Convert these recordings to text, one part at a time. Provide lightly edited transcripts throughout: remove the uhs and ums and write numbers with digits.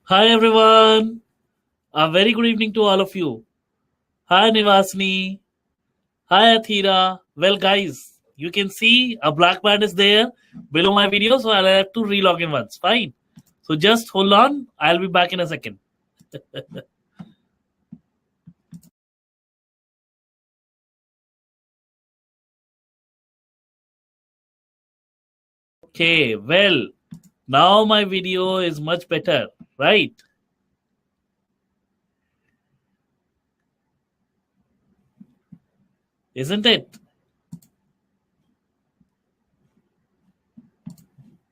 Hi everyone. A very good evening to all of you. Hi Nivasni. Hi Athira. Well guys, you can see a black band is there below my video, so I'll have to relog in once. Fine. So just hold on. I'll be back in a second. Okay, well, now my video is much better, right? Isn't it?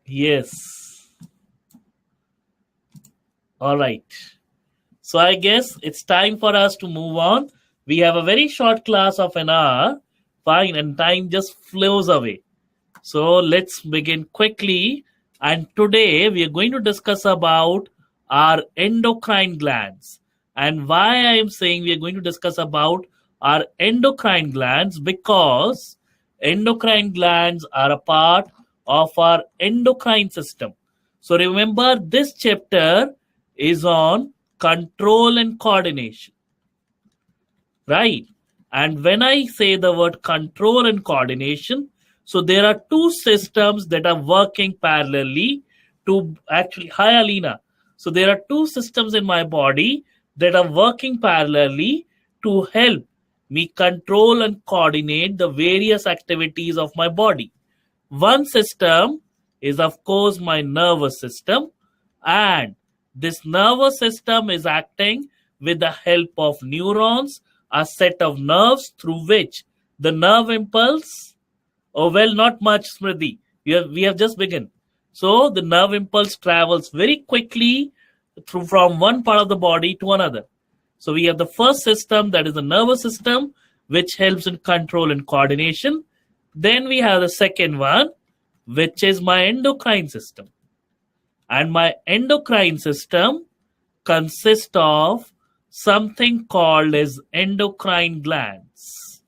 Yes. All right. So I guess it's time for us to move on. We have a very short class of an hour. Fine, and time just flows away. So let's begin quickly. And today we are going to discuss about our endocrine glands. And why I am saying we are going to discuss about our endocrine glands, because endocrine glands are a part of our endocrine system. So remember, this chapter is on control and coordination, right? And when I say the word control and coordination, so there are two systems that are working parallelly to actually, hi Alina. So there are two systems in my body that are working parallelly to help me control and coordinate the various activities of my body. One system is, of course, my nervous system, and this nervous system is acting with the help of neurons, a set of nerves through which the nerve impulse, oh, well, not much, Smriti. We have just begun. So the nerve impulse travels very quickly through from one part of the body to another. So we have the first system, that is the nervous system, which helps in control and coordination. Then we have the second one, which is my endocrine system. And my endocrine system consists of something called as endocrine glands.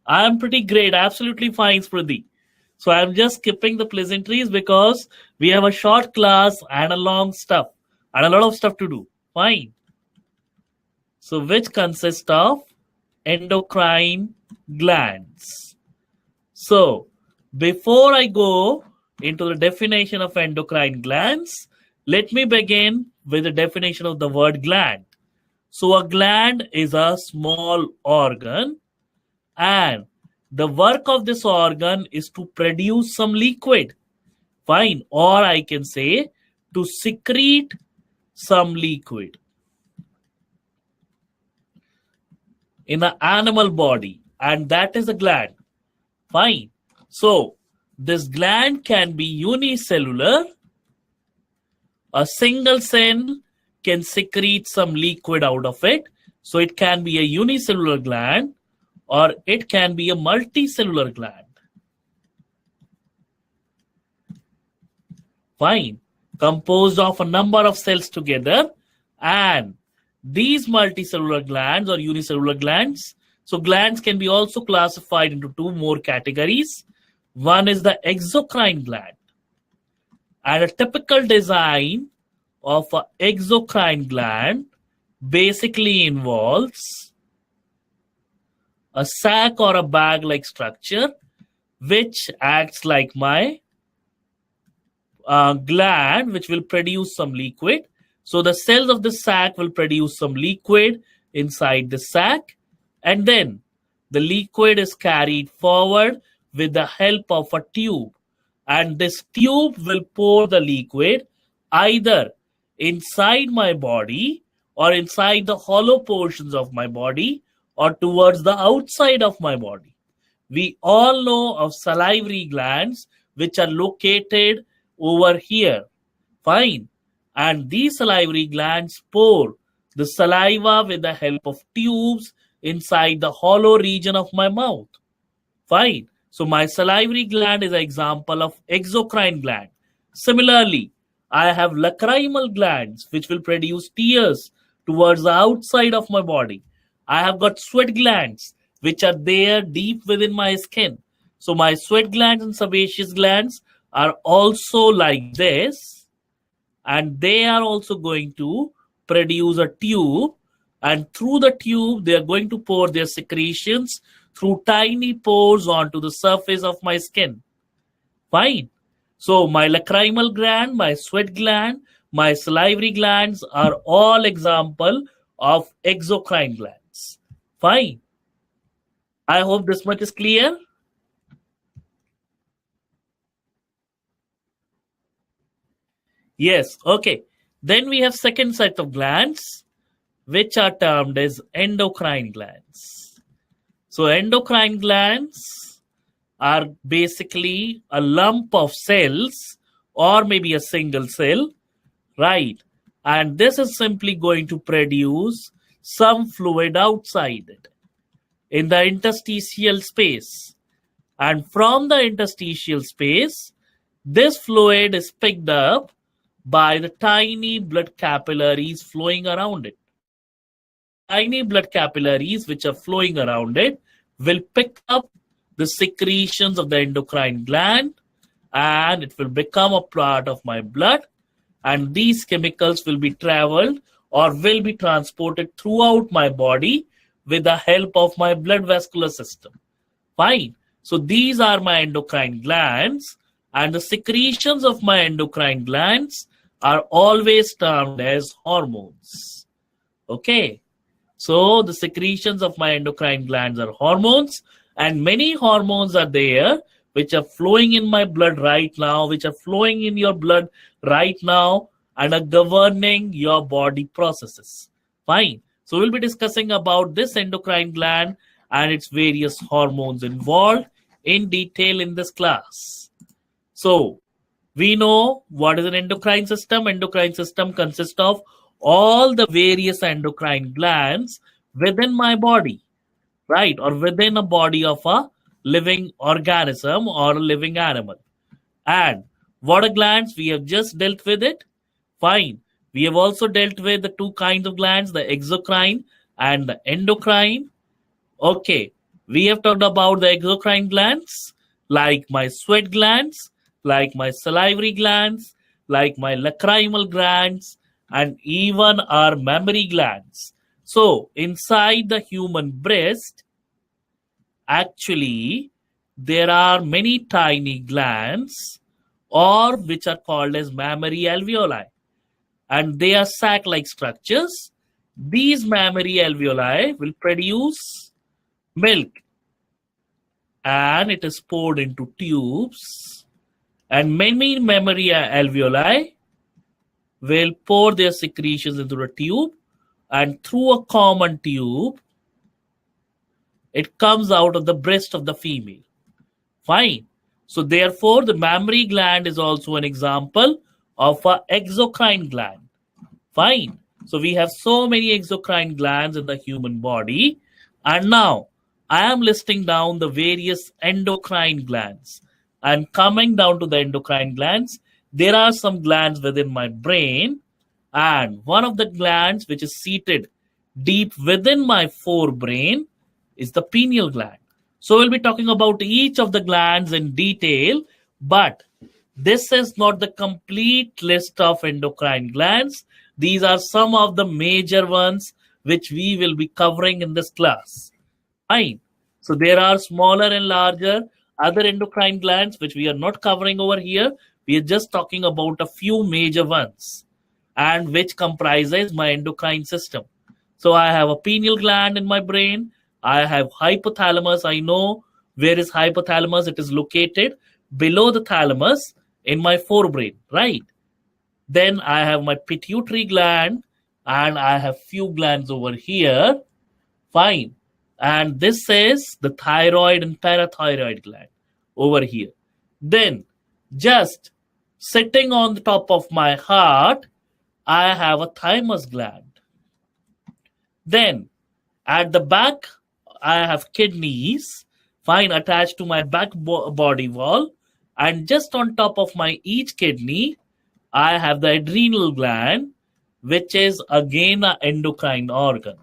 I'm pretty great, absolutely fine, Smriti. So I'm just skipping the pleasantries because we have a short class and a long stuff and a lot of stuff to do. Fine. So which consists of endocrine glands. So before I go into the definition of endocrine glands, let me begin with the definition of the word gland. So a gland is a small organ, and the work of this organ is to produce some liquid. Fine. Or I can say to secrete some liquid in an animal body, and that is a gland. Fine. So this gland can be unicellular. A single cell can secrete some liquid out of it. So it can be a unicellular gland, or it can be a multicellular gland. Fine. Composed of a number of cells together, and these multicellular glands or unicellular glands. So glands can be also classified into two more categories. One is the exocrine gland. And a typical design of an exocrine gland basically involves a sac or a bag-like structure which acts like my gland, which will produce some liquid. So the cells of the sac will produce some liquid inside the sac, and then the liquid is carried forward with the help of a tube. And this tube will pour the liquid either inside my body or inside the hollow portions of my body or towards the outside of my body. We all know of salivary glands, which are located over here. Fine. And these salivary glands pour the saliva with the help of tubes inside the hollow region of my mouth. Fine. So my salivary gland is an example of exocrine gland. Similarly, I have lacrimal glands which will produce tears towards the outside of my body. I have got sweat glands which are there deep within my skin. So my sweat glands and sebaceous glands are also like this. and they are also going to produce a tube, and through the tube they are going to pour their secretions through tiny pores onto the surface of my skin. Fine. So my lacrimal gland, my sweat gland, my salivary glands are all example of exocrine glands. Fine. I hope this much is clear. Yes. Okay. Then we have second set of glands, which are termed as endocrine glands. So endocrine glands are basically a lump of cells or maybe a single cell, right? And this is simply going to produce some fluid outside it in the interstitial space. And from the interstitial space, this fluid is picked up by the tiny blood capillaries flowing around it. Tiny blood capillaries which are flowing around it will pick up the secretions of the endocrine gland, and it will become a part of my blood, and these chemicals will be traveled or will be transported throughout my body with the help of my blood vascular system. Fine. So these are my endocrine glands, and the secretions of my endocrine glands are always termed as hormones. Okay. So the secretions of my endocrine glands are hormones, and many hormones are there which are flowing in my blood right now, which are flowing in your blood right now, and are governing your body processes. Fine. So we'll be discussing about this endocrine gland and its various hormones involved in detail in this class. So we know what is an endocrine system. Endocrine system consists of all the various endocrine glands within my body, right? Or within a body of a living organism or a living animal. And what are glands? We have just dealt with it. Fine. We have also dealt with the two kinds of glands, the exocrine and the endocrine. Okay. We have talked about the exocrine glands, like my sweat glands, like my salivary glands, like my lacrimal glands, and even our mammary glands. So inside the human breast, actually, there are many tiny glands, or which are called as mammary alveoli, and they are sac-like structures. These mammary alveoli will produce milk, and it is poured into tubes, and many mammary alveoli will pour their secretions into the tube, and through a common tube, it comes out of the breast of the female. Fine. So therefore, the mammary gland is also an example of an exocrine gland. Fine. So we have so many exocrine glands in the human body. And now I am listing down the various endocrine glands. And coming down to the endocrine glands, there are some glands within my brain, and one of the glands which is seated deep within my forebrain is the pineal gland. So we'll be talking about each of the glands in detail, but this is not the complete list of endocrine glands. These are some of the major ones which we will be covering in this class. Fine. So there are smaller and larger other endocrine glands which we are not covering over here. We are just talking about a few major ones, and which comprises my endocrine system. So I have a pineal gland in my brain. I have hypothalamus. I know where is hypothalamus. It is located below the thalamus in my forebrain, right? Then I have my pituitary gland, and I have few glands over here. Fine. And this is the thyroid and parathyroid gland over here. Then just sitting on the top of my heart, I have a thymus gland. Then at the back, I have kidneys, fine, attached to my back body wall. And just on top of my each kidney, I have the adrenal gland, which is again an endocrine organ.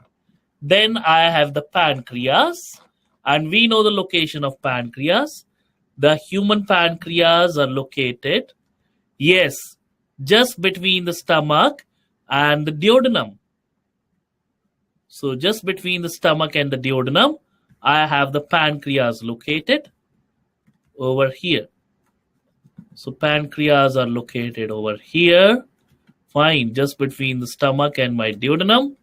Then I have the pancreas, and we know the location of pancreas. The human pancreas are located, yes, just between the stomach and the duodenum. So just between the stomach and the duodenum, I have the pancreas located over here. So pancreas are located over here. Fine, just between the stomach and my duodenum.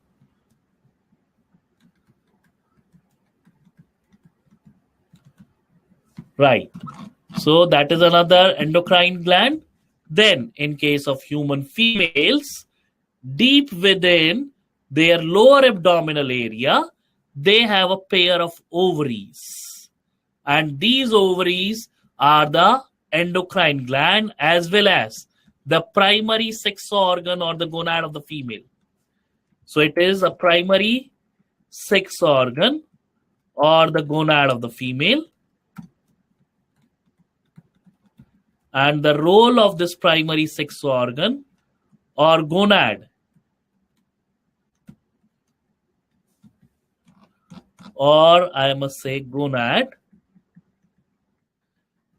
Right. So that is another endocrine gland. Then in case of human females, deep within their lower abdominal area, they have a pair of ovaries. And these ovaries are the endocrine gland as well as the primary sex organ or the gonad of the female. So it is a primary sex organ or the gonad of the female. And the role of this primary sex organ or gonad or I must say gonad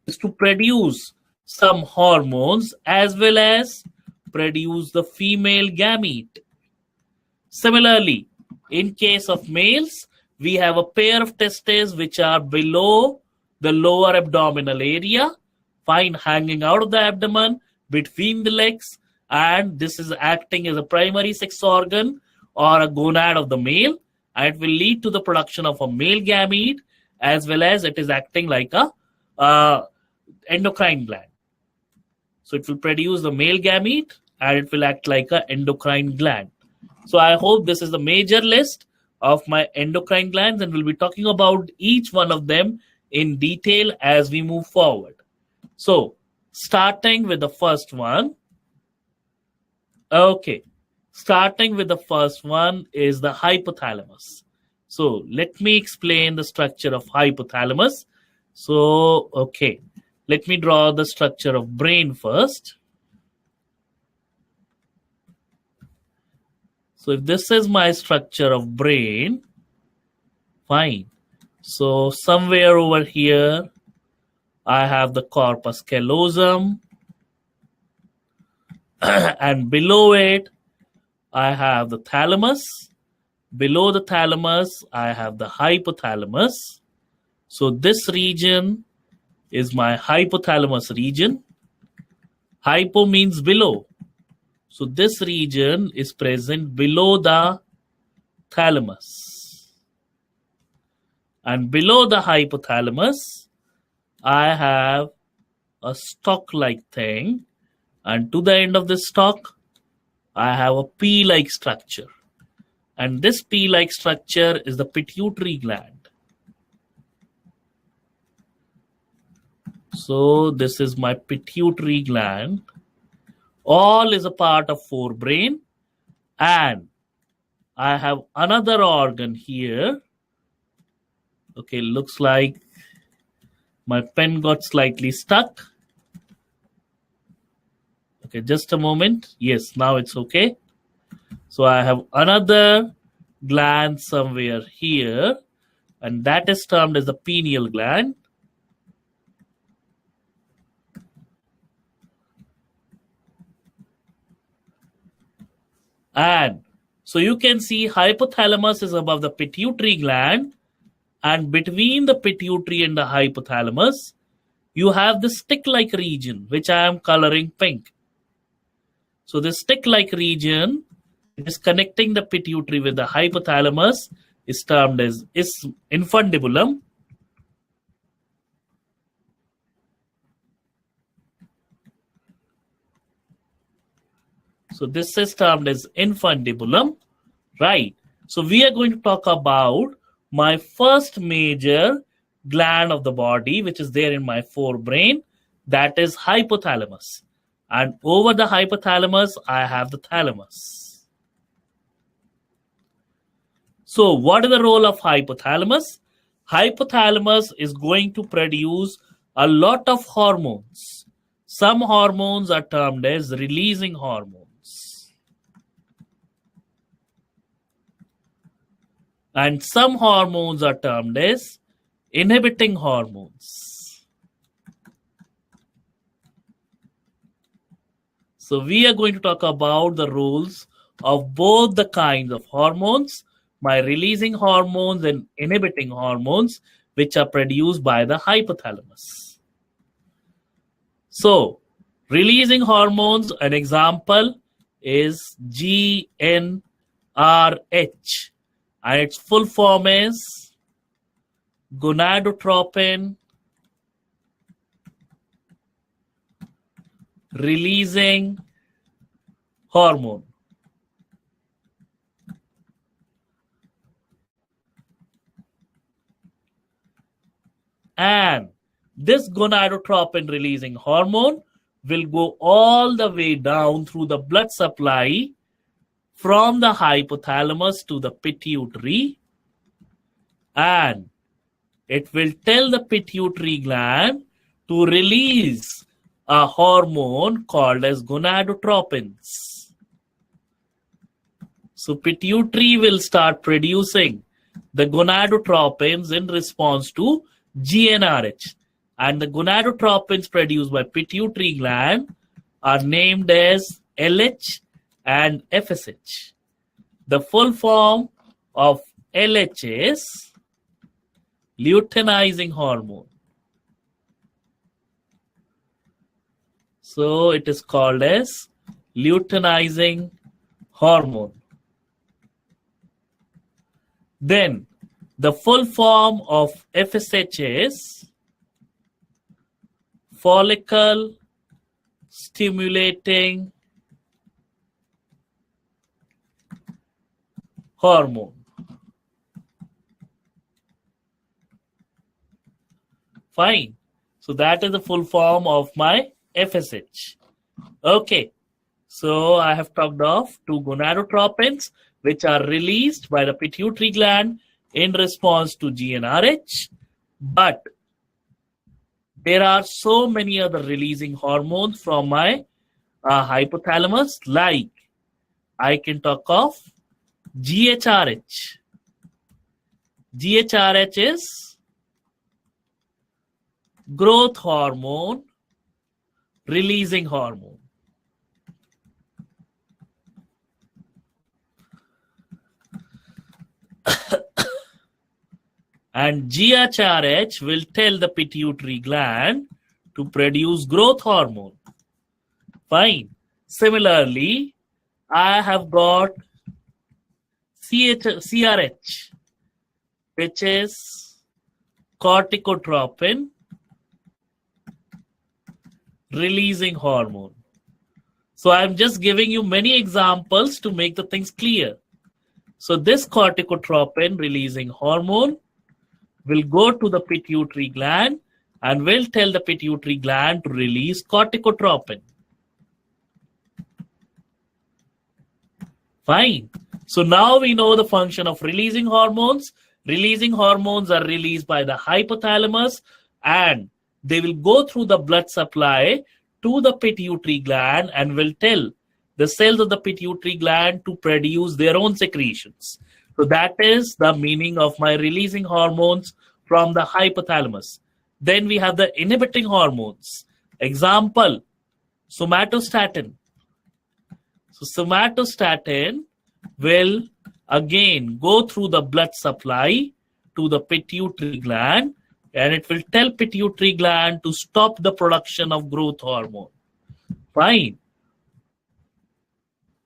is to produce some hormones as well as produce the female gamete. Similarly, in case of males, we have a pair of testes which are below the lower abdominal area, fine, hanging out of the abdomen between the legs, and this is acting as a primary sex organ or a gonad of the male, and it will lead to the production of a male gamete as well as it is acting like a endocrine gland. So it will produce the male gamete and it will act like an endocrine gland. So I hope this is the major list of my endocrine glands, and we'll be talking about each one of them in detail as we move forward. So starting with the first one. Okay. Starting with the first one is the hypothalamus. So let me explain the structure of hypothalamus. So, okay. Let me draw the structure of brain first. So if this is my structure of brain, fine. So somewhere over here, I have the corpus callosum. And below it, I have the thalamus. Below the thalamus, I have the hypothalamus. So this region is my hypothalamus region. Hypo means below. So this region is present below the thalamus. And below the hypothalamus, I have a stalk-like thing. And to the end of this stalk, I have a pea-like structure. And this pea-like structure is the pituitary gland. So this is my pituitary gland. All is a part of forebrain. And I have another organ here. Okay, looks like my pen got slightly stuck. Okay, just a moment. Yes, now it's okay. So I have another gland somewhere here. And that is termed as the pineal gland. And so you can see hypothalamus is above the pituitary gland, and between the pituitary and the hypothalamus, you have the stick-like region, which I am coloring pink. So the stick-like region is connecting the pituitary with the hypothalamus is termed as infundibulum. So this is termed as infundibulum, right? So we are going to talk about my first major gland of the body, which is there in my forebrain, that is hypothalamus. And over the hypothalamus, I have the thalamus. So what is the role of hypothalamus? Hypothalamus is going to produce a lot of hormones. Some hormones are termed as releasing hormones. And some hormones are termed as inhibiting hormones. So we are going to talk about the roles of both the kinds of hormones, by releasing hormones and inhibiting hormones, which are produced by the hypothalamus. So, releasing hormones, an example is GnRH, and its full form is gonadotropin releasing hormone. And this gonadotropin releasing hormone will go all the way down through the blood supply from the hypothalamus to the pituitary, and it will tell the pituitary gland to release a hormone called as gonadotropins. So pituitary will start producing the gonadotropins in response to GnRH. And the gonadotropins produced by pituitary gland are named as LH and FSH. The full form of LH is luteinizing hormone. So it is called as luteinizing hormone. Then the full form of FSH is follicle stimulating hormone. Fine. So that is the full form of my FSH. Okay. So I have talked of two gonadotropins which are released by the pituitary gland in response to GnRH. But there are so many other releasing hormones from my hypothalamus, like I can talk of GHRH. GHRH is growth hormone releasing hormone. And GHRH will tell the pituitary gland to produce growth hormone. Fine. Similarly, I have got CRH, which is corticotropin releasing hormone. So I'm just giving you many examples to make the things clear. So this corticotropin releasing hormone will go to the pituitary gland and will tell the pituitary gland to release corticotropin. Fine. So now we know the function of releasing hormones. Releasing hormones are released by the hypothalamus, and they will go through the blood supply to the pituitary gland and will tell the cells of the pituitary gland to produce their own secretions. So that is the meaning of my releasing hormones from the hypothalamus. Then we have the inhibiting hormones. Example, somatostatin. So somatostatin will again go through the blood supply to the pituitary gland, and it will tell pituitary gland to stop the production of growth hormone. Fine.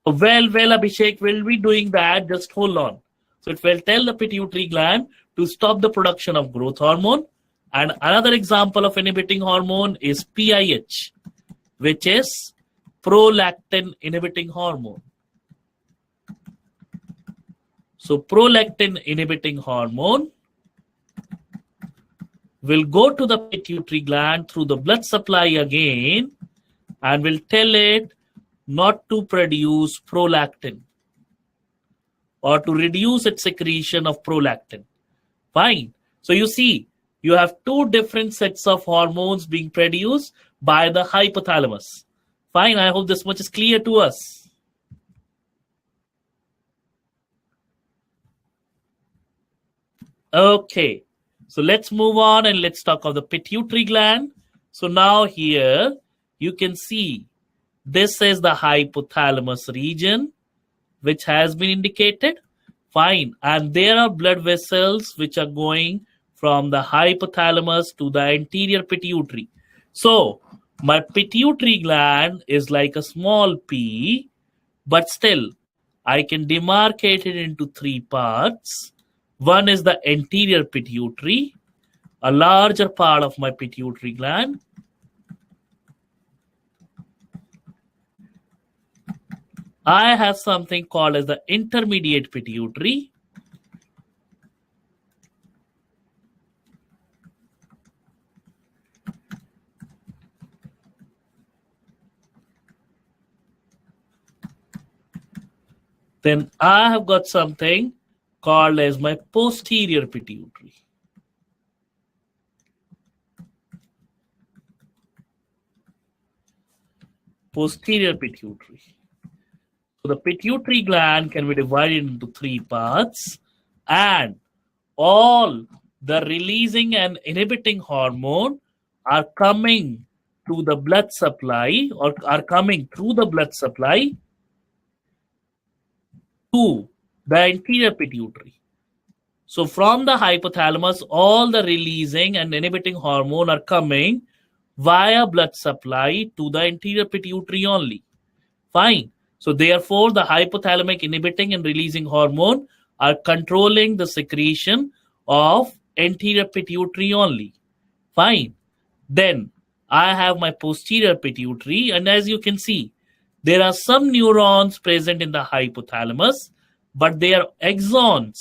Well, Abhishek, will be doing that. Just hold on. So it will tell the pituitary gland to stop the production of growth hormone. And another example of inhibiting hormone is PIH, which is prolactin inhibiting hormone. So prolactin inhibiting hormone will go to the pituitary gland through the blood supply again and will tell it not to produce prolactin or to reduce its secretion of prolactin. Fine. So you see, you have two different sets of hormones being produced by the hypothalamus. Fine. I hope this much is clear to us. Okay. So let's move on and let's talk of the pituitary gland. So now here you can see This is the hypothalamus region, which has been indicated. Fine. And there are blood vessels which are going from the hypothalamus to the anterior pituitary. So my pituitary gland is like a small p, but still I can demarcate it into three parts. One is the anterior pituitary, a larger part of my pituitary gland. I have something called as the intermediate pituitary. Then I have got something called as my posterior pituitary. Posterior pituitary. So the pituitary gland can be divided into three parts, and all the releasing and inhibiting hormone are coming to the blood supply, or are coming through the blood supply to the anterior pituitary. So from the hypothalamus, all the releasing and inhibiting hormone are coming via blood supply to the anterior pituitary only. Fine. So therefore, the hypothalamic inhibiting and releasing hormone are controlling the secretion of anterior pituitary only. Fine. Then I have my posterior pituitary, and as you can see, there are some neurons present in the hypothalamus, but their axons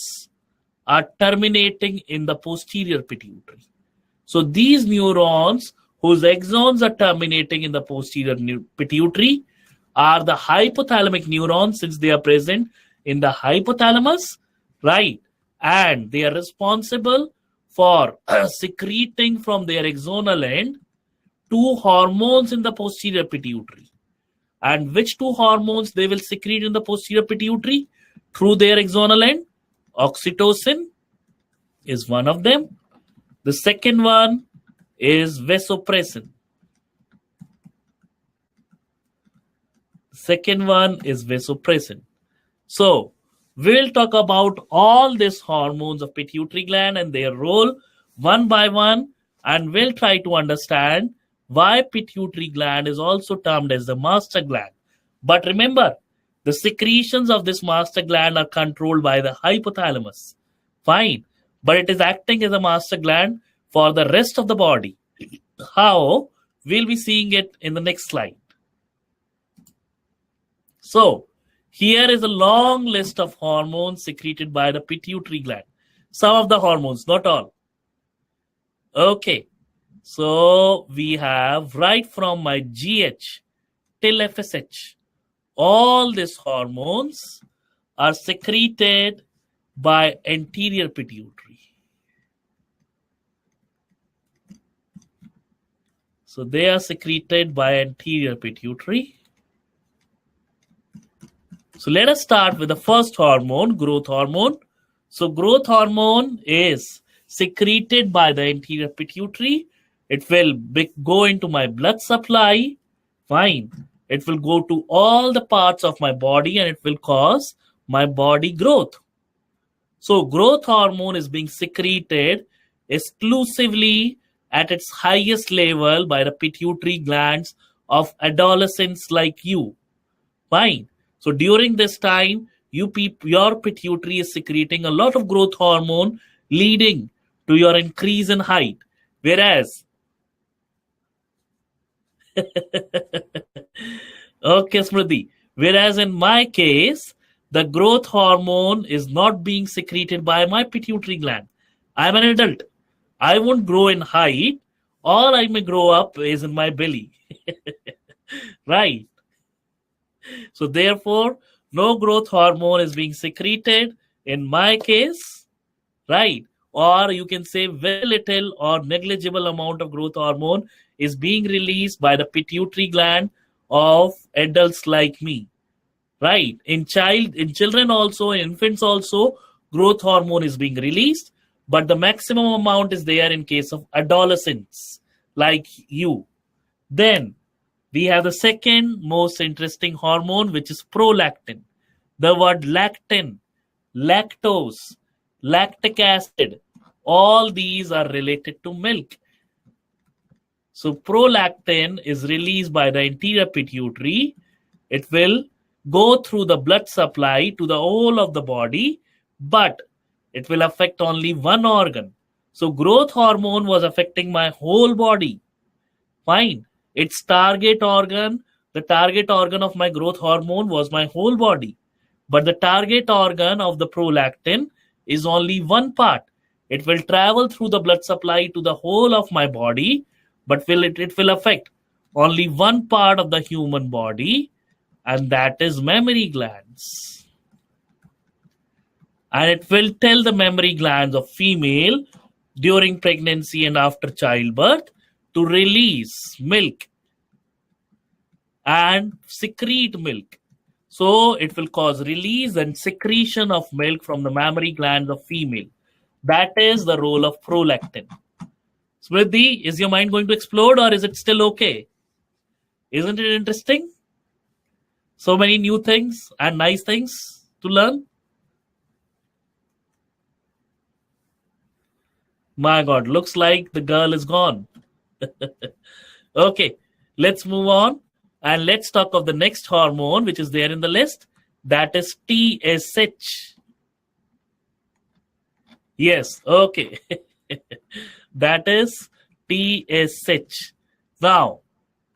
are terminating in the posterior pituitary. So these neurons whose axons are terminating in the posterior pituitary are the hypothalamic neurons, since they are present in the hypothalamus, right? And they are responsible for secreting from their axonal end two hormones in the posterior pituitary. And which two hormones they will secrete in the posterior pituitary through their axonal end? Oxytocin is one of them. The second one is vasopressin. Second one is vasopressin. So we'll talk about all these hormones of pituitary gland and their role one by one, and we'll try to understand why pituitary gland is also termed as the master gland. But remember, the secretions of this master gland are controlled by the hypothalamus. Fine. But it is acting as a master gland for the rest of the body. How? We'll be seeing it in the next slide. So here is a long list of hormones secreted by the pituitary gland. Some of the hormones, not all. Okay. So we have right from my GH till FSH. All these hormones are secreted by anterior pituitary. So they are secreted by anterior pituitary. So let us start with the first hormone, growth hormone. So growth hormone is secreted by the anterior pituitary. It will go into my blood supply. Fine. It will go to all the parts of my body and it will cause my body growth. So growth hormone is being secreted exclusively at its highest level by the pituitary glands of adolescents like you. Fine. So during this time, your pituitary is secreting a lot of growth hormone, leading to your increase in height. Whereas, okay, Smriti. Whereas in my case, the growth hormone is not being secreted by my pituitary gland. I'm an adult. I won't grow in height. All I may grow up is in my belly. Right. So therefore, no growth hormone is being secreted in my case, right? Or you can say very little or negligible amount of growth hormone is being released by the pituitary gland of adults like me, right? In children also, in infants also, growth hormone is being released, but the maximum amount is there in case of adolescents like you. Then We have the second most interesting hormone, which is prolactin. The word lactin, lactose, lactic acid, all these are related to milk. So prolactin is released by the anterior pituitary. It will go through the blood supply to the whole of the body, but it will affect only one organ. So growth hormone was affecting my whole body. Fine. Its target organ, the target organ of my growth hormone was my whole body. But the target organ of the prolactin is only one part. It will travel through the blood supply to the whole of my body, but it will affect only one part of the human body, and that is mammary glands. And it will tell the mammary glands of female during pregnancy and after childbirth to release milk and secrete milk. So it will cause release and secretion of milk from the mammary glands of female. That is the role of prolactin. Smriti, is your mind going to explode or is it still okay? Isn't it interesting? So many new things and nice things to learn. My God, looks like the girl is gone. Okay, let's move on and let's talk of the next hormone which is there in the list. That is TSH. Yes, okay. That is TSH. Now,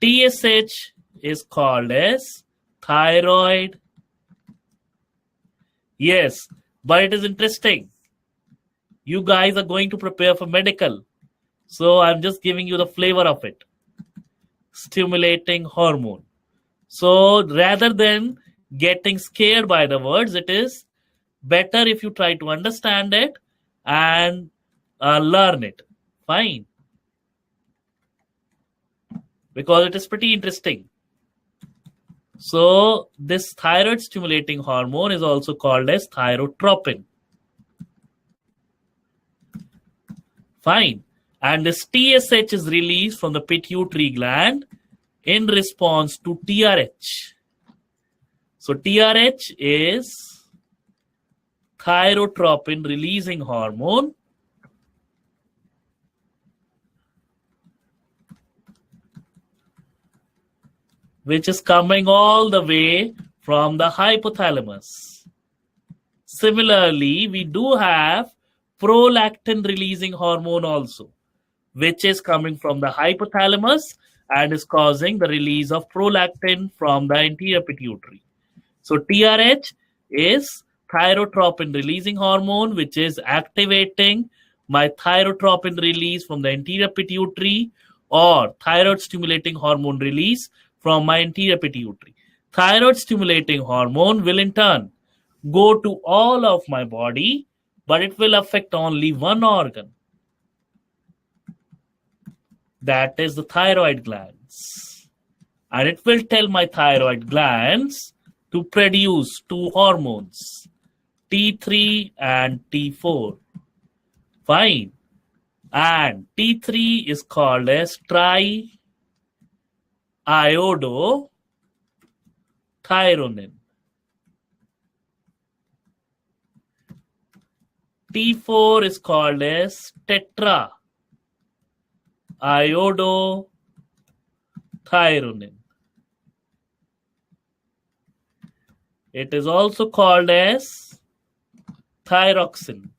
TSH is called as thyroid. Yes, but it is interesting. You guys are going to prepare for medical. So I'm just giving you the flavor of it. Stimulating hormone. So rather than getting scared by the words, it is better if you try to understand it and learn it. Fine. Because it is pretty interesting. So this thyroid stimulating hormone is also called as thyrotropin. Fine. And this TSH is released from the pituitary gland in response to TRH. So TRH is thyrotropin releasing hormone, which is coming all the way from the hypothalamus. Similarly, we do have prolactin releasing hormone also, which is coming from the hypothalamus and is causing the release of prolactin from the anterior pituitary. So TRH is thyrotropin releasing hormone, which is activating my thyrotropin release from the anterior pituitary or thyroid stimulating hormone release from my anterior pituitary. Thyroid stimulating hormone will in turn go to all of my body, but it will affect only one organ. That is the thyroid glands. And it will tell my thyroid glands to produce two hormones, T3 and T4. Fine. And T3 is called as triiodothyronin. T4 is called as tetraiodothyronin. It is also called as thyroxine.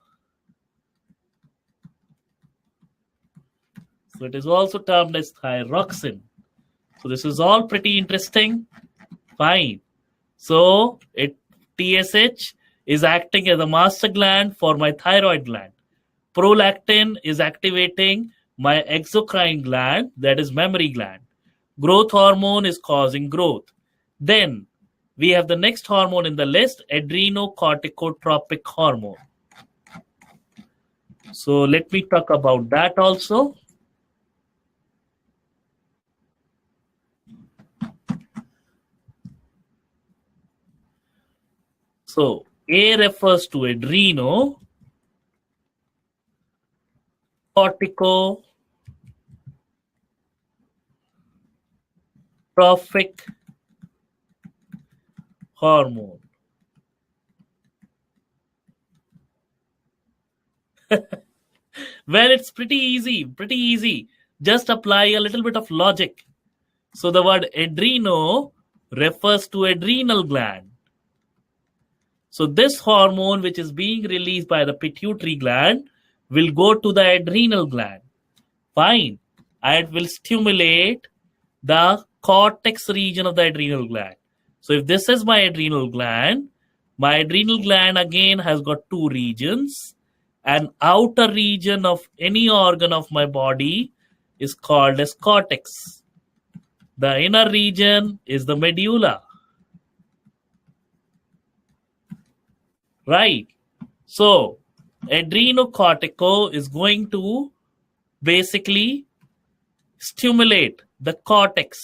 So it is also termed as thyroxine. So this is all pretty interesting. Fine. So TSH is acting as a master gland for my thyroid gland. Prolactin is activating my exocrine gland, that is mammary gland. Growth hormone is causing growth. Then we have the next hormone in the list, adrenocorticotropic hormone. So let me talk about that also. So A refers to adrenocorticotropic trophic hormone. Well, it's pretty easy, pretty easy. Just apply a little bit of logic. So the word adreno refers to adrenal gland. So this hormone which is being released by the pituitary gland will go to the adrenal gland. Fine. And it will stimulate the cortex region of the adrenal gland. So if this is my adrenal gland again has got two regions. An outer region of any organ of my body is called as cortex. The inner region is the medulla. Right. So adrenocortico is going to basically stimulate the cortex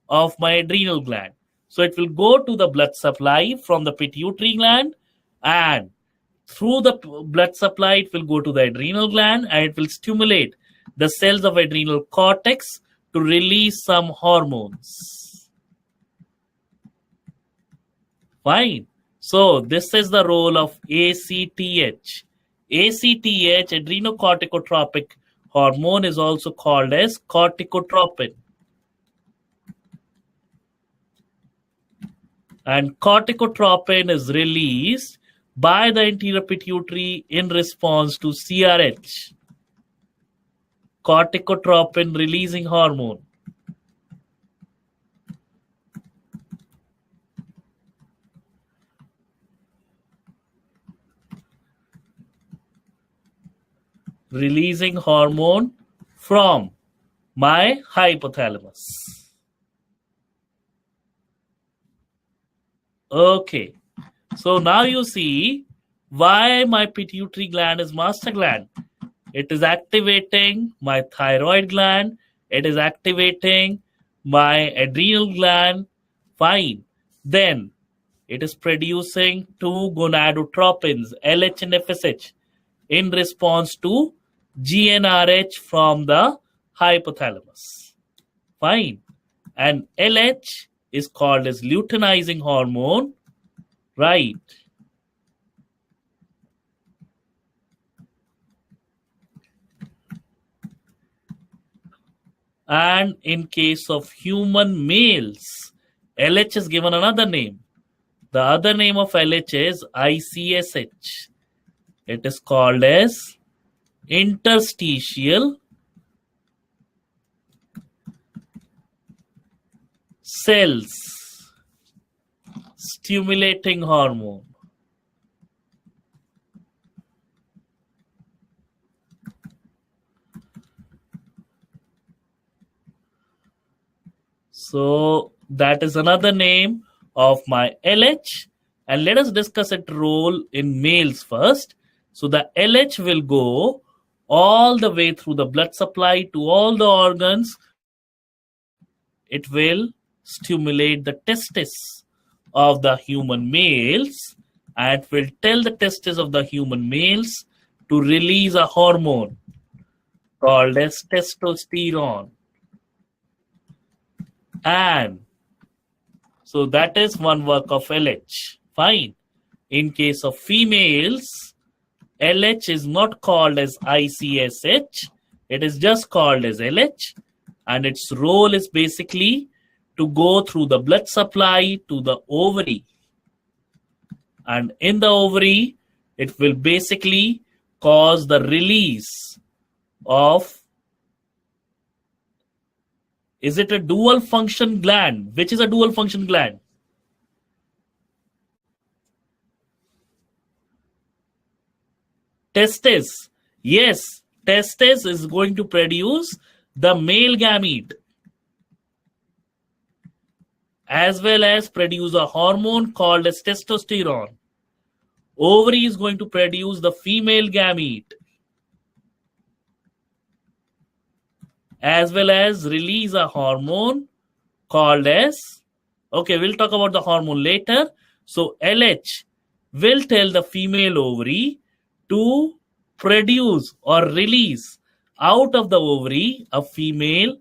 of my adrenal gland. So it will go to the blood supply from the pituitary gland, and through the blood supply it will go to the adrenal gland, and it will stimulate the cells of adrenal cortex to release some hormones. Fine. So this is the role of ACTH. ACTH, adrenocorticotropic hormone, is also called as corticotropin. And corticotropin is released by the anterior pituitary in response to CRH. Corticotropin releasing hormone. Releasing hormone from my hypothalamus. Okay. So now you see why my pituitary gland is master gland. It is activating my thyroid gland. It is activating my adrenal gland. Fine. Then it is producing two gonadotropins, LH and FSH, in response to GnRH from the hypothalamus. Fine. And LH is called as luteinizing hormone. Right. And in case of human males, LH is given another name. The other name of LH is ICSH. It is called as interstitial cells stimulating hormone. So that is another name of my LH, and let us discuss its role in males first. So the LH will go all the way through the blood supply to all the organs. It will stimulate the testes of the human males, and it will tell the testes of the human males to release a hormone called as testosterone. And so that is one work of LH. Fine. In case of females, LH is not called as ICSH. It is just called as LH. And its role is basically to go through the blood supply to the ovary. And in the ovary, it will basically cause the release of, is it a dual function gland? Which is a dual function gland? Testes. Yes, testes is going to produce the male gamete as well as produce a hormone called as testosterone. Ovary is going to produce the female gamete as well as release a hormone called as, okay, we'll talk about the hormone later. So LH will tell the female ovary to produce or release out of the ovary a female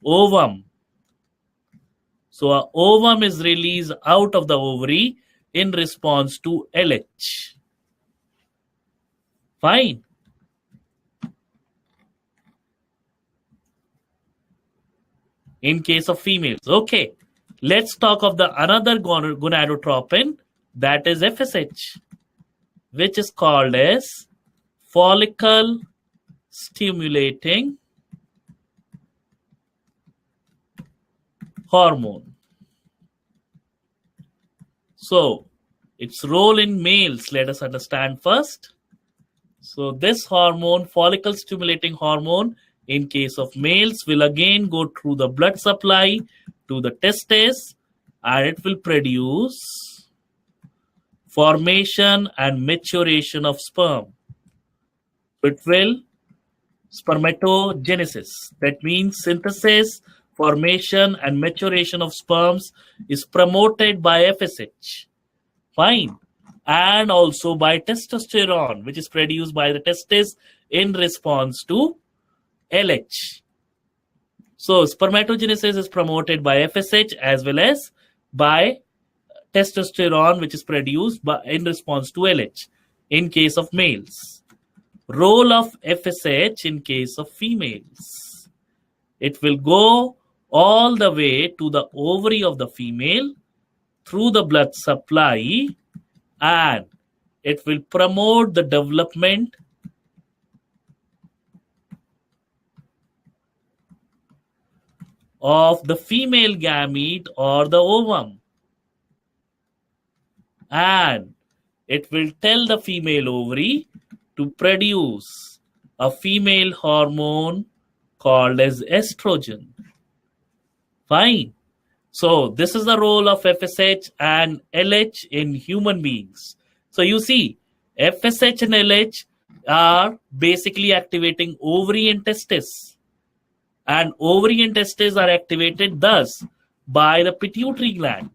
ovum. So a ovum is released out of the ovary in response to LH. Fine. In case of females. Okay. Let's talk of the another gonadotropin, that is FSH, which is called as follicle stimulating hormone. So its role in males, let us understand first. So this hormone, follicle stimulating hormone, in case of males, will again go through the blood supply to the testes, and it will produce formation and maturation of sperm. It will spermatogenesis. That means synthesis, formation, and maturation of sperms is promoted by FSH. Fine. And also by testosterone, which is produced by the testes in response to LH. So spermatogenesis is promoted by FSH as well as by testosterone, which is produced in response to LH in case of males. Role of FSH in case of females. It will go all the way to the ovary of the female through the blood supply, and it will promote the development of the female gamete or the ovum. And it will tell the female ovary to produce a female hormone called as estrogen. Fine. So this is the role of FSH and LH in human beings. So you see, FSH and LH are basically activating ovary and testes. And ovary and testes are activated thus by the pituitary gland.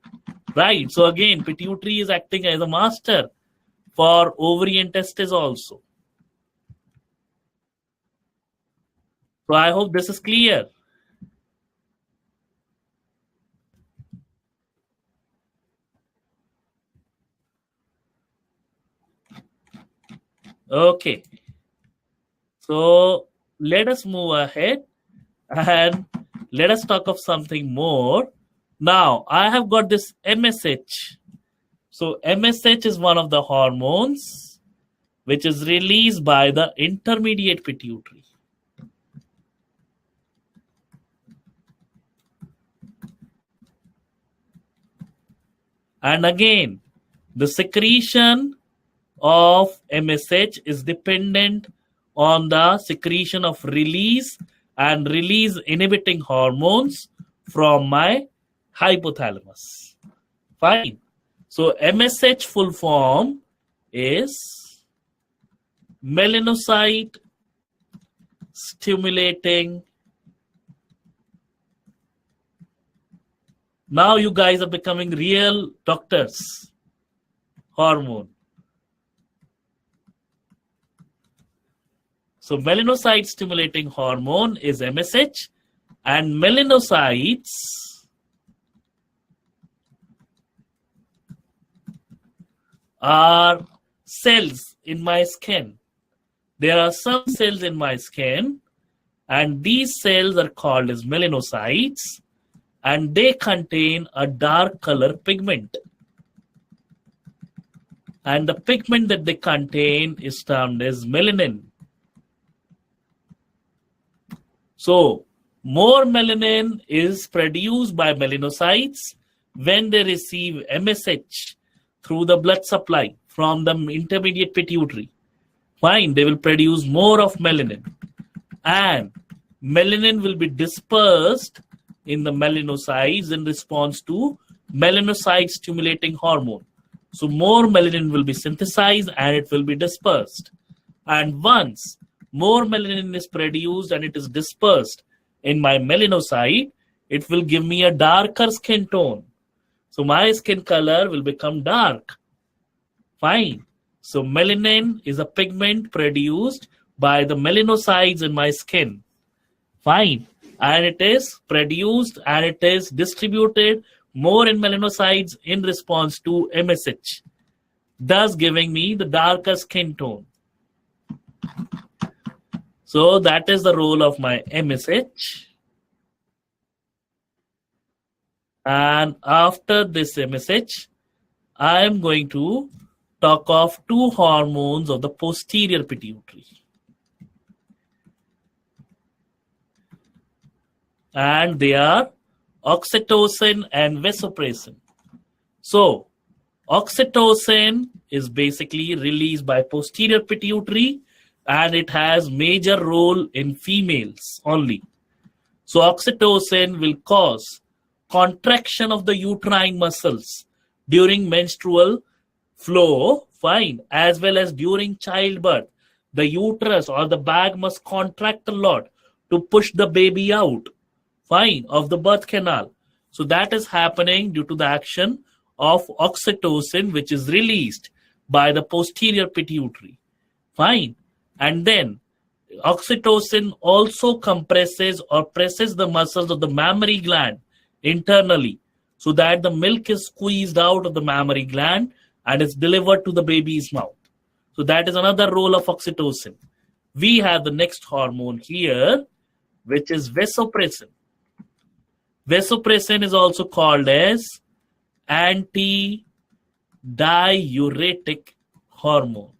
Right. So again, pituitary is acting as a master for ovary and testes also. So I hope this is clear. Okay. So let us move ahead and let us talk of something more. Now, I have got this MSH. So MSH is one of the hormones which is released by the intermediate pituitary. And again, the secretion of MSH is dependent on the secretion of release and release inhibiting hormones from my hypothalamus. Fine. So MSH full form is melanocyte stimulating. Now you guys are becoming real doctors. Hormone. So melanocyte stimulating hormone is MSH, and melanocytes are cells in my skin. There are some cells in my skin, and these cells are called as melanocytes, and they contain a dark color pigment. And the pigment that they contain is termed as melanin. So more melanin is produced by melanocytes when they receive MSH through the blood supply from the intermediate pituitary. Fine, they will produce more of melanin. And melanin will be dispersed in the melanocytes in response to melanocyte stimulating hormone. So more melanin will be synthesized and it will be dispersed. And once more melanin is produced and it is dispersed in my melanocyte, it will give me a darker skin tone. So my skin color will become dark. Fine. So melanin is a pigment produced by the melanocytes in my skin. Fine. and it is produced and it is distributed more in melanocytes in response to MSH, thus giving me the darker skin tone. So that is the role of my MSH. And after this MSH, I am going to talk of two hormones of the posterior pituitary. And they are oxytocin and vasopressin. So, oxytocin is basically released by posterior pituitary and it has major role in females only. So, oxytocin will cause contraction of the uterine muscles during menstrual flow, fine, as well as during childbirth. The uterus or the bag must contract a lot to push the baby out, fine, of the birth canal. So that is happening due to the action of oxytocin, which is released by the posterior pituitary, fine. And then oxytocin also compresses or presses the muscles of the mammary gland internally so that the milk is squeezed out of the mammary gland and is delivered to the baby's mouth. So that is another role of oxytocin. We have the next hormone here, which is vasopressin. Vasopressin is also called as anti-diuretic hormone.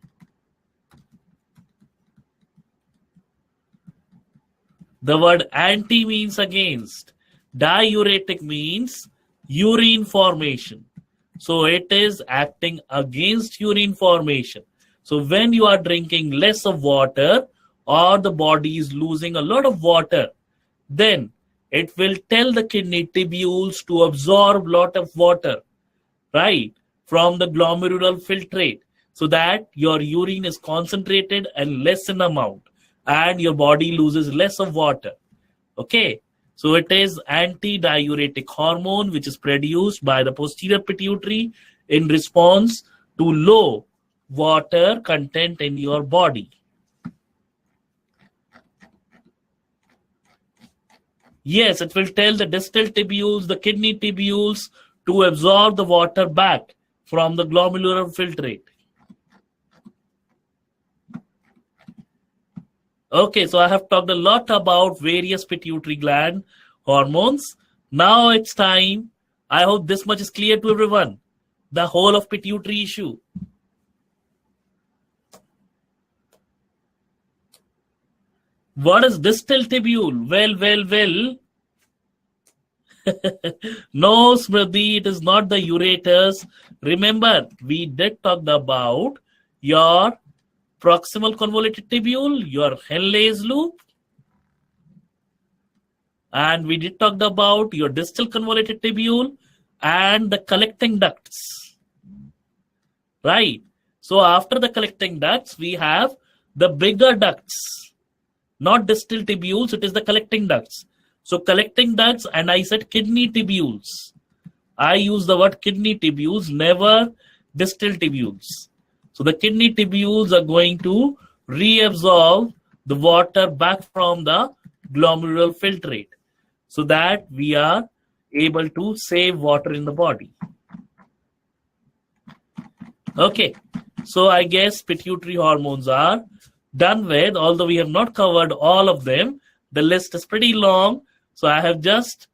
The word anti means against. Diuretic means urine formation. So it is acting against urine formation. So when you are drinking less of water or the body is losing a lot of water, then it will tell the kidney tubules to absorb a lot of water, right, from the glomerular filtrate so that your urine is concentrated and less in amount and your body loses less of water. Okay. So it is anti-diuretic hormone which is produced by the posterior pituitary in response to low water content in your body. Yes, it will tell the distal tubules, the kidney tubules to absorb the water back from the glomerular filtrate. Okay, so I have talked a lot about various pituitary gland hormones. Now it's time. I hope this much is clear to everyone. The whole of pituitary issue. What is distal tubule? Well. No, Smriti, it is not the ureters. Remember, we did talk about your proximal convoluted tubule, your Henle's loop, and we did talk about your distal convoluted tubule and the collecting ducts, right? So after the collecting ducts, we have the bigger ducts, not distal tubules, it is the collecting ducts. So collecting ducts, and I said kidney tubules. I use the word kidney tubules, never distal tubules. So the kidney tubules are going to reabsorb the water back from the glomerular filtrate so that we are able to save water in the body. Okay, so I guess pituitary hormones are done with, although we have not covered all of them. The list is pretty long, so I have just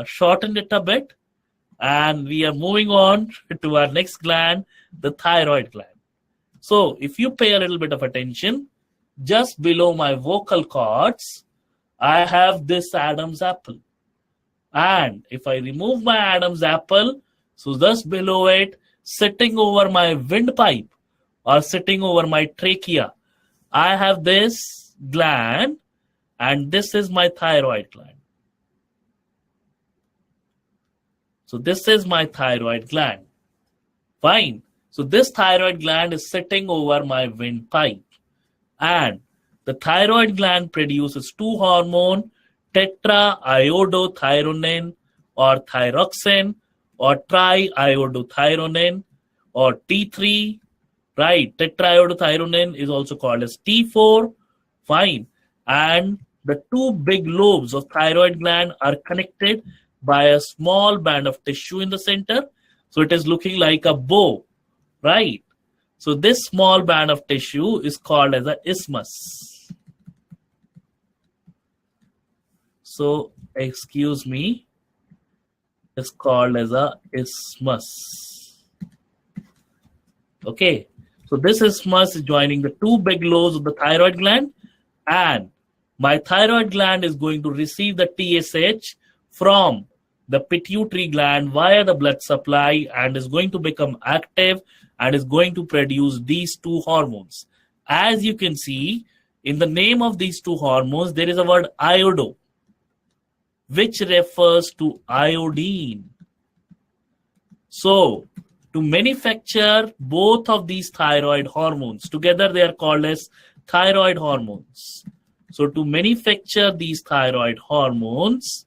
shortened it a bit. And we are moving on to our next gland, the thyroid gland. So if you pay a little bit of attention, just below my vocal cords, I have this Adam's apple. And if I remove my Adam's apple, so just below it, sitting over my windpipe or sitting over my trachea, I have this gland, and this is my thyroid gland. So this is my thyroid gland. Fine. So this thyroid gland is sitting over my windpipe. And the thyroid gland produces two hormones, tetraiodothyronine or thyroxine or triiodothyronine or T3, right? Tetraiodothyronine is also called as T4, fine. And the two big lobes of thyroid gland are connected by a small band of tissue in the center. So it is looking like a bow, right? So this small band of tissue is called as a isthmus. So excuse me, it's called as a isthmus. Okay, so this isthmus is joining the two big lobes of the thyroid gland, and my thyroid gland is going to receive the TSH from the pituitary gland via the blood supply and is going to become active and is going to produce these two hormones. As you can see, in the name of these two hormones, there is a word iodo, which refers to iodine. So, to manufacture both of these thyroid hormones, together they are called as thyroid hormones. So, to manufacture these thyroid hormones,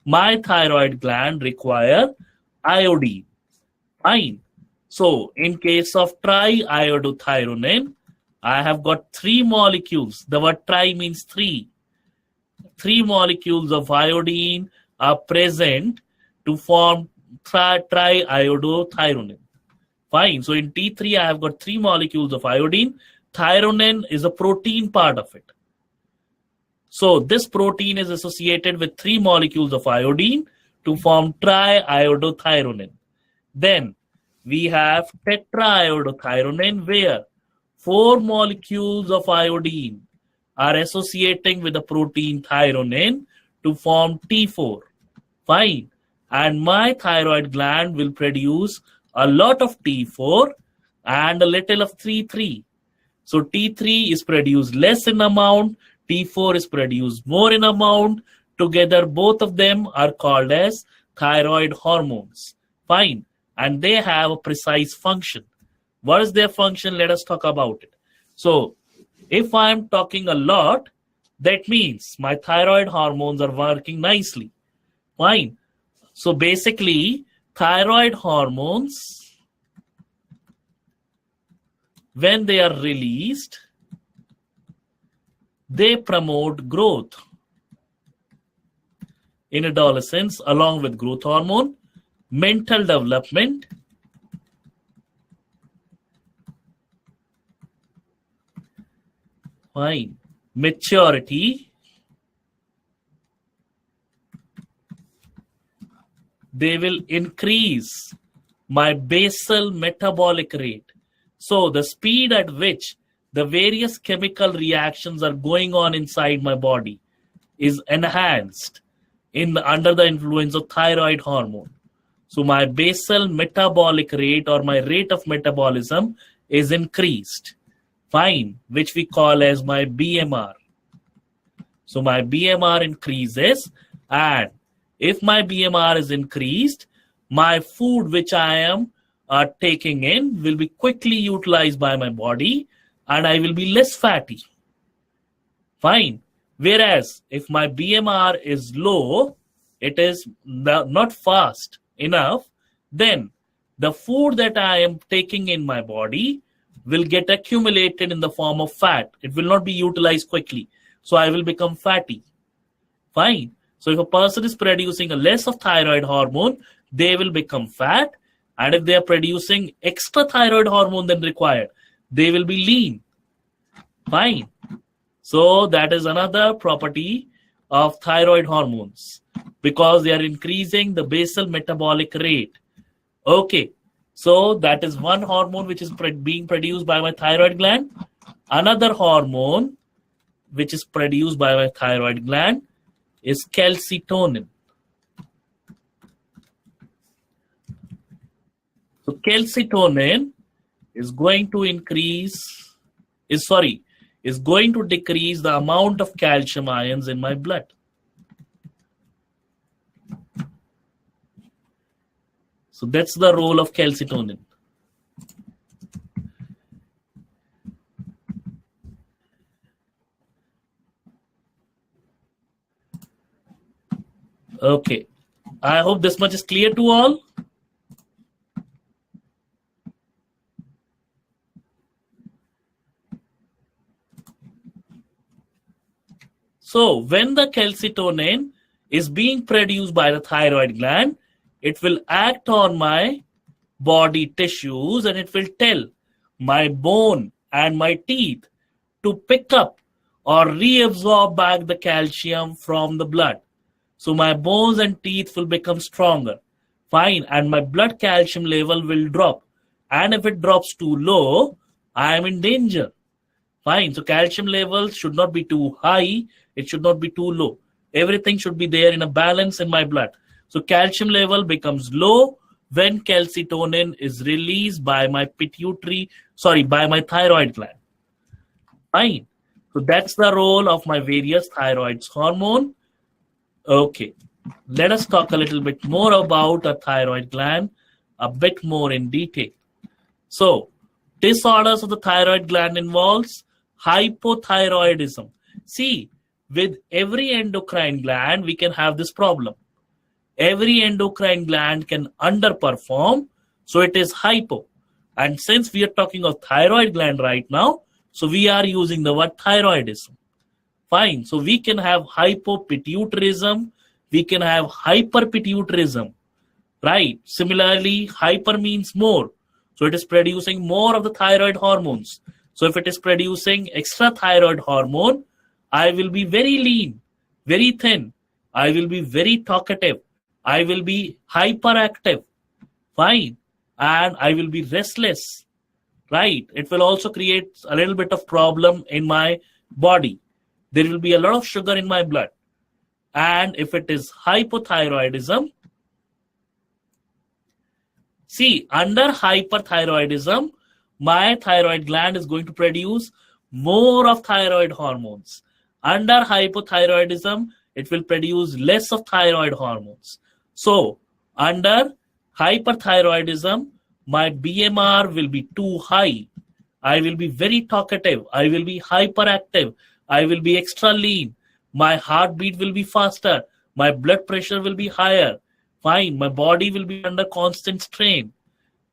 my thyroid gland require iodine. Fine. So, in case of triiodothyronine, I have got three molecules. The word tri means three. Three molecules of iodine are present to form triiodothyronine. Fine. So in T3, I have got three molecules of iodine. Thyronine is a protein part of it. So this protein is associated with three molecules of iodine to form triiodothyronine. Then we have tetraiodothyronine, where four molecules of iodine are associating with the protein thyronine to form T4. Fine. And my thyroid gland will produce a lot of T4 and a little of T3. So T3 is produced less in amount, T4 is produced more in amount. Together, both of them are called as thyroid hormones. Fine. And they have a precise function. What is their function? Let us talk about it. So, if I am talking a lot, that means my thyroid hormones are working nicely. Fine. So basically, thyroid hormones, when they are released, they promote growth in adolescence along with growth hormone, mental development, fine, maturity, they will increase my basal metabolic rate. So the speed at which the various chemical reactions are going on inside my body is enhanced under the influence of thyroid hormone. So my basal metabolic rate or my rate of metabolism is increased. Fine, which we call as my BMR. So my BMR increases, and if my BMR is increased, my food which I am taking in will be quickly utilized by my body and I will be less fatty. Fine. Whereas if my BMR is low, it is not fast enough, then the food that I am taking in my body will get accumulated in the form of fat. It will not be utilized quickly. So I will become fatty. Fine. So if a person is producing a less of thyroid hormone, they will become fat. And if they are producing extra thyroid hormone than required, they will be lean. Fine. So that is another property of thyroid hormones, because they are increasing the basal metabolic rate. Okay. So that is one hormone which is being produced by my thyroid gland. Another hormone which is produced by my thyroid gland is calcitonin. So calcitonin is going to decrease the amount of calcium ions in my blood. So that's the role of calcitonin. Okay. I hope this much is clear to all. So when the calcitonin is being produced by the thyroid gland, it will act on my body tissues and it will tell my bone and my teeth to pick up or reabsorb back the calcium from the blood. So my bones and teeth will become stronger. Fine. And my blood calcium level will drop. And if it drops too low, I am in danger. Fine. So calcium levels should not be too high. It should not be too low. Everything should be there in a balance in my blood. So calcium level becomes low when calcitonin is released by my by my thyroid gland. Fine. So that's the role of my various thyroid hormone. Okay. Let us talk a little bit more about a thyroid gland, a bit more in detail. So, disorders of the thyroid gland involves hypothyroidism. See, with every endocrine gland, we can have this problem. Every endocrine gland can underperform, so it is hypo. And since we are talking of thyroid gland right now, so we are using the word thyroidism. Fine. So we can have hypopituitarism, we can have hyperpituitarism, right? Similarly, hyper means more. So it is producing more of the thyroid hormones. So if it is producing extra thyroid hormone, I will be very lean, very thin. I will be very talkative. I will be hyperactive. Fine. And I will be restless, right? It will also create a little bit of problem in my body. There will be a lot of sugar in my blood. And if it is hypothyroidism, see, under hyperthyroidism, my thyroid gland is going to produce more of thyroid hormones. Under hypothyroidism, it will produce less of thyroid hormones. So, under hyperthyroidism, my BMR will be too high. I will be very talkative. I will be hyperactive. I will be extra lean. My heartbeat will be faster. My blood pressure will be higher. Fine. My body will be under constant strain.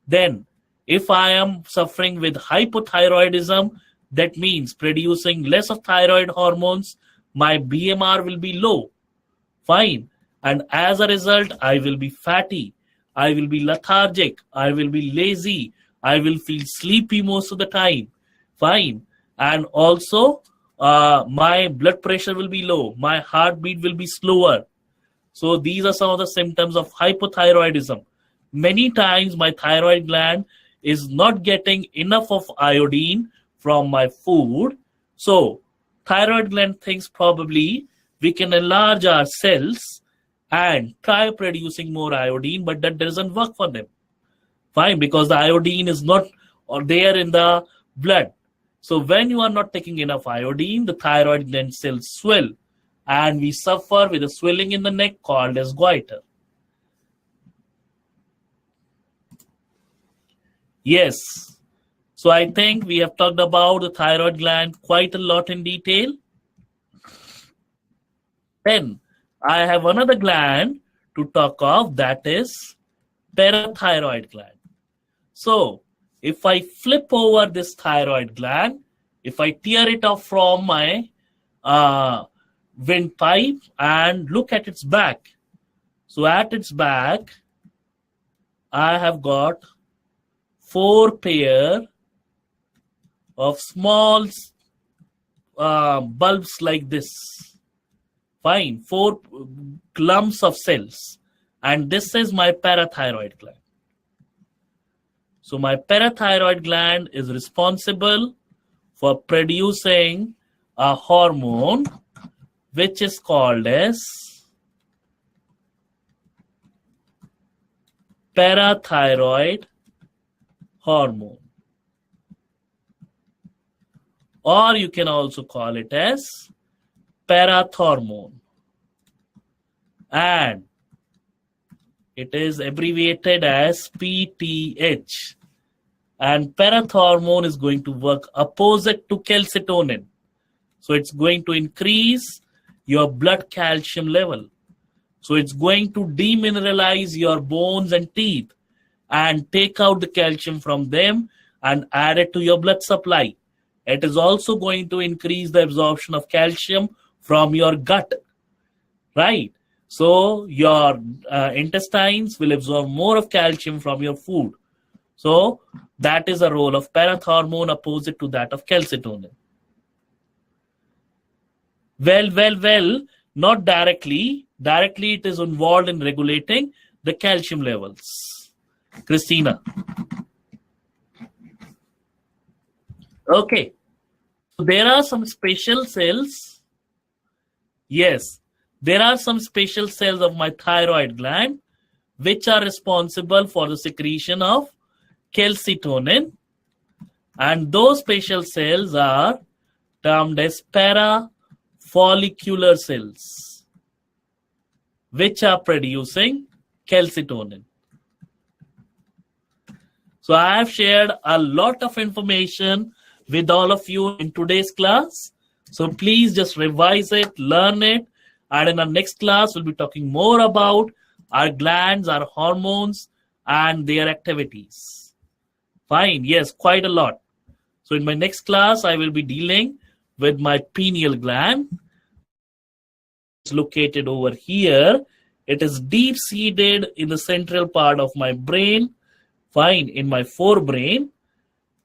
Then, if I am suffering with hypothyroidism, that means producing less of thyroid hormones, my BMR will be low. Fine. And as a result, I will be fatty. I will be lethargic. I will be lazy. I will feel sleepy most of the time. Fine. And also, my blood pressure will be low. My heartbeat will be slower. So these are some of the symptoms of hypothyroidism. Many times my thyroid gland is not getting enough of iodine from my food. So thyroid gland thinks probably we can enlarge our cells and try producing more iodine, but that doesn't work for them. Fine, because the iodine is not there in the blood. So when you are not taking enough iodine, the thyroid gland cells swell and we suffer with a swelling in the neck called as goiter. Yes. So I think we have talked about the thyroid gland quite a lot in detail. Then I have another gland to talk of, that is parathyroid gland. So if I flip over this thyroid gland, if I tear it off from my windpipe and look at its back. So at its back, I have got 4 pair of small bulbs like this. Fine, 4 clumps of cells. And this is my parathyroid gland. So my parathyroid gland is responsible for producing a hormone which is called as parathyroid hormone. Or you can also call it as parathormone. And it is abbreviated as PTH. And parathormone is going to work opposite to calcitonin. So it's going to increase your blood calcium level. So it's going to demineralize your bones and teeth and take out the calcium from them and add it to your blood supply. It is also going to increase the absorption of calcium from your gut, right? So your intestines will absorb more of calcium from your food. So that is the role of parathormone opposite to that of calcitonin. Well, not directly. Directly it is involved in regulating the calcium levels. Christina. Okay. So there are some special cells. Yes. There are some special cells of my thyroid gland which are responsible for the secretion of calcitonin. And those special cells are termed as parafollicular cells, which are producing calcitonin. So I have shared a lot of information with all of you in today's class. So please just revise it, learn it. And in our next class, we'll be talking more about our glands, our hormones, and their activities. Fine. Yes, quite a lot. So in my next class, I will be dealing with my pineal gland. It's located over here. It is deep-seated in the central part of my brain. Fine. In my forebrain.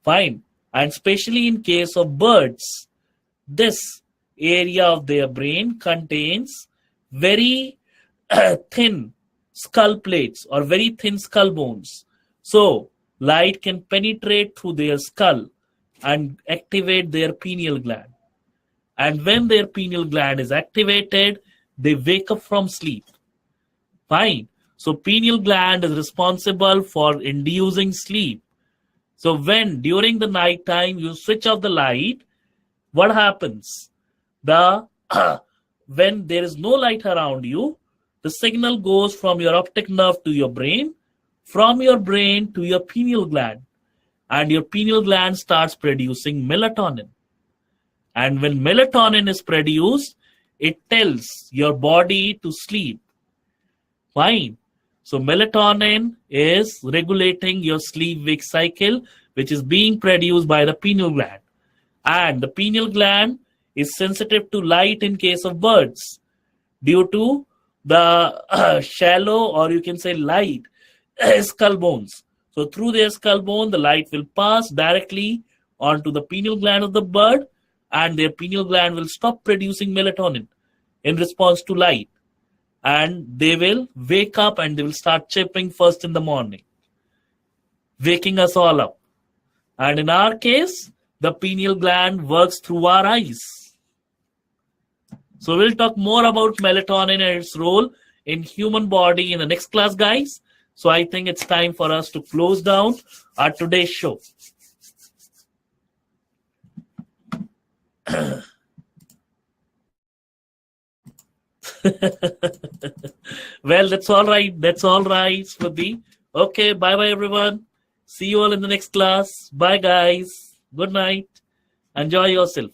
Fine. And especially in case of birds, this area of their brain contains very thin skull plates or very thin skull bones. So light can penetrate through their skull and activate their pineal gland. And when their pineal gland is activated, they wake up from sleep. Fine. So pineal gland is responsible for inducing sleep. So when during the night time you switch off the light, what happens? When there is no light around you, the signal goes from your optic nerve to your brain, from your brain to your pineal gland, and your pineal gland starts producing melatonin. And when melatonin is produced, it tells your body to sleep. Fine. So melatonin is regulating your sleep-wake cycle, which is being produced by the pineal gland. And the pineal gland is sensitive to light in case of birds due to the shallow, or you can say light, skull bones. So through their skull bone, the light will pass directly onto the pineal gland of the bird, and their pineal gland will stop producing melatonin in response to light. And they will wake up and they will start chirping first in the morning, waking us all up. And in our case, the pineal gland works through our eyes. So we'll talk more about melatonin and its role in human body in the next class, guys. So I think it's time for us to close down our today's show. Well, that's all right. That's all right, Smriti. Okay, bye-bye, everyone. See you all in the next class. Bye, guys. Good night. Enjoy yourself.